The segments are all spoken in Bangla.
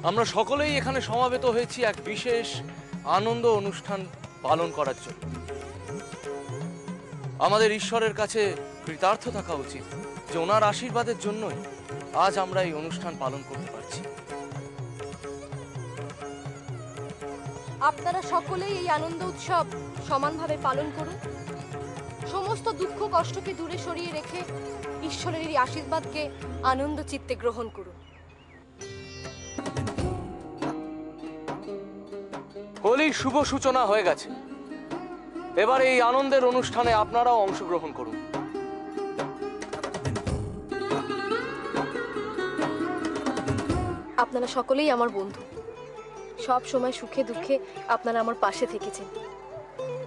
আমরা সকলেই এখানে সমাবেত হয়েছি এক বিশেষ আনন্দ অনুষ্ঠান পালন করার জন্য। আমাদের ঈশ্বরের কাছে কৃতার্থ থাকা উচিত যে ওনার আশীর্বাদের জন্যই আজ আমরা এই অনুষ্ঠান পালন করতে পারছি। আপনারা সকলেই এই আনন্দ উৎসব সমানভাবে পালন করুন। সমস্ত দুঃখ কষ্টকে দূরে সরিয়ে রেখে ঈশ্বরের এই আশীর্বাদকে আনন্দ চিত্তে গ্রহণ করুন। হোলির শুভ সূচনা হয়ে গেছে। এবার এই আনন্দের অনুষ্ঠানে আপনারাও অংশগ্রহণ করুন। আপনারা সকলেই আমার বন্ধু, সব সময় সুখে দুঃখে আপনারা আমার পাশে থেকেছেন।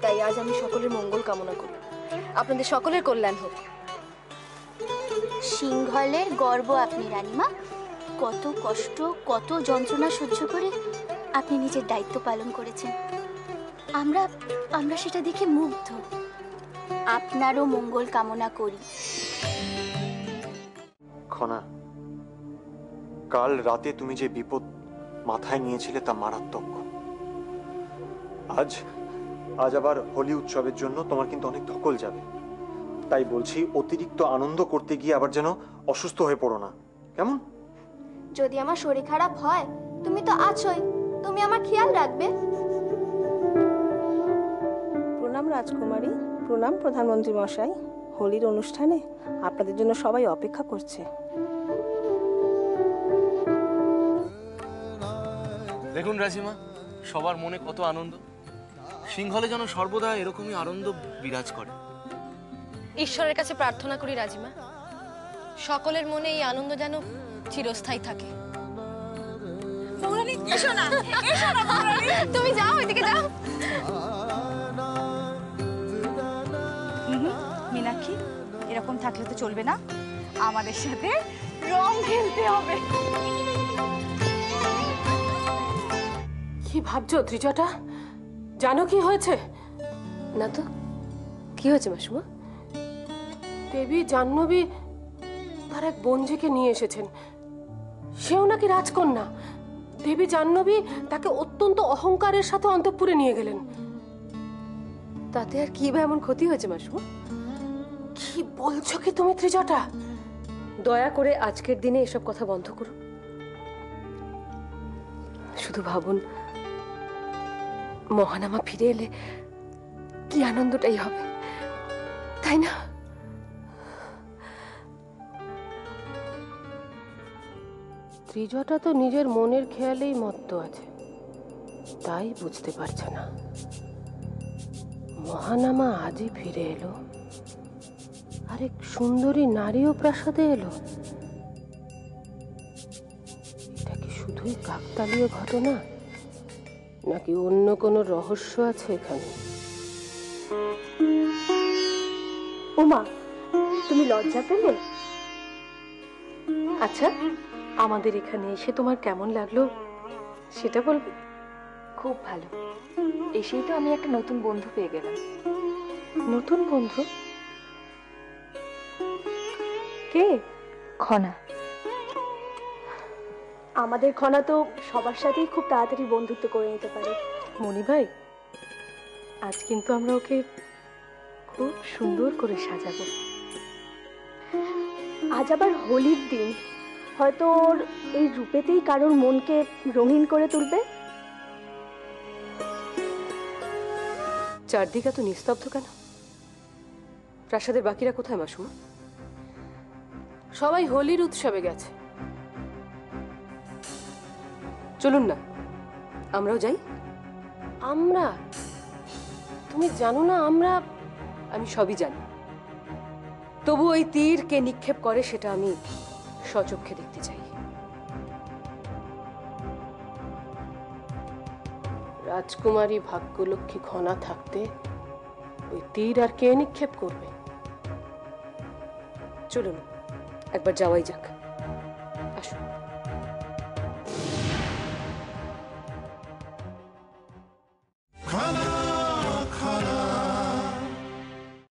তাই আজ আমি সকলের মঙ্গল কামনা করি, আপনাদের সকলের কল্যাণ হোক। সিংহলের গর্ব আপনি রানীমা। কত কষ্ট, কত যন্ত্রণা সহ্য করে আপনি নিজের দায়িত্ব পালন করেছেন। আমরা আমরা সেটা দেখে মুগ্ধ। আপনারও মঙ্গল কামনা করি। খনা, কাল রাতে তুমি যে বিপদ মাথায় নিয়েছিলে তা মারাত্মক। আজ আবার হোলি উৎসবের জন্য তোমার কিন্তু অনেক ধকল যাবে। তাই বলছি, অতিরিক্ত আনন্দ করতে গিয়ে আবার যেন অসুস্থ হয়ে পড়ো না, কেমন? যদি আমার শরীর খারাপ হয়, তুমি তো আছোই, তুমি আমার খেয়াল রাখবে। প্রণাম রাজকুমারী, প্রণাম প্রধানমন্ত্রী মশাই। হোলির অনুষ্ঠানে আপনাদের জন্য সবাই অপেক্ষা করছে। দেখুন রাজিমা, সবার মনে কত আনন্দ। সিংহলে যেন সর্বদা এরকমই আনন্দ বিরাজ করে। ঈশ্বরের কাছে প্রার্থনা করি রাজিমা, সকলের মনে এই আনন্দ যেন চিরস্থায়ী থাকে। তুমি যাও, এদিকে যাও। মীনাক্ষী, এরকম থাকলে তো চলবে না, আমাদের সাথে রং খেলতে হবে। কি ভাবছো ত্রিজটা? জানো কি হয়েছে? না তো, কি হয়েছে মাসুমা? দেবী জাহ্নবী তার এক বঞ্জিকে নিয়ে এসেছেন। সেও নাকি রাজকন্যা। দেবী জাহ্নবী তাকে অত্যন্ত অহংকারের সাথে অন্তঃপুরে নিয়ে গেলেন। তাতে আর কি বা এমন ক্ষতি হয়েছে মাসুমা? কি বলছো কি তুমি ত্রিজটা? দয়া করে আজকের দিনে এসব কথা বন্ধ করুন। শুধু ভাবুন, মহানামা ফিরে এলে কি আনন্দটাই হবে, তাই না? ত্রিজটা তো নিজের মনের খেয়ালেই মত্ত আছে, তাই বুঝতে পারছে না মহানামা আজই ফিরে এলো, আরেক সুন্দরী নারীও প্রাসাদে এলো। এটা কি শুধুই কাকতালীয় ঘটনা, নাকি অন্য কোনো রহস্য আছে এখানে? উমা, তুমি লজ্জা পেলে? আচ্ছা, আমাদের এখানে এসে তোমার কেমন লাগলো সেটা বলবে? খুব ভালো। এসেই তো আমি একটা নতুন বন্ধু পেয়ে গেলাম। নতুন বন্ধু? কে? খনা। আমাদের খনা তো সবার সাথেই খুব তাড়াতাড়ি বন্ধুত্ব করে নিতে পারে। মনি ভাই, আজ কিন্তু আমরা ওকে খুব সুন্দর করে সাজাবো। আজ আবার হোলির দিন, হয়তো ওর এই রূপেতেই কারোর মনকে রঙিন করে তুলবে। চারদিকে তো নিস্তব্ধ কেন? প্রাসাদের বাকিরা কোথায় মাসুমা? সবাই হোলির উৎসবে গেছে। চলুন না, আমরাও যাই। আমরা? তুমি জানো না আমরা? আমি সবই জানি, তবু ওই তীর কে নিক্ষেপ করে সেটা আমি সচক্ষে দেখতে চাই। রাজকুমারী ভাগ্যলক্ষ্মী খনা থাকতে ওই তীর আর কে নিক্ষেপ করবে? চলুন, একবার যাওয়াই যাক।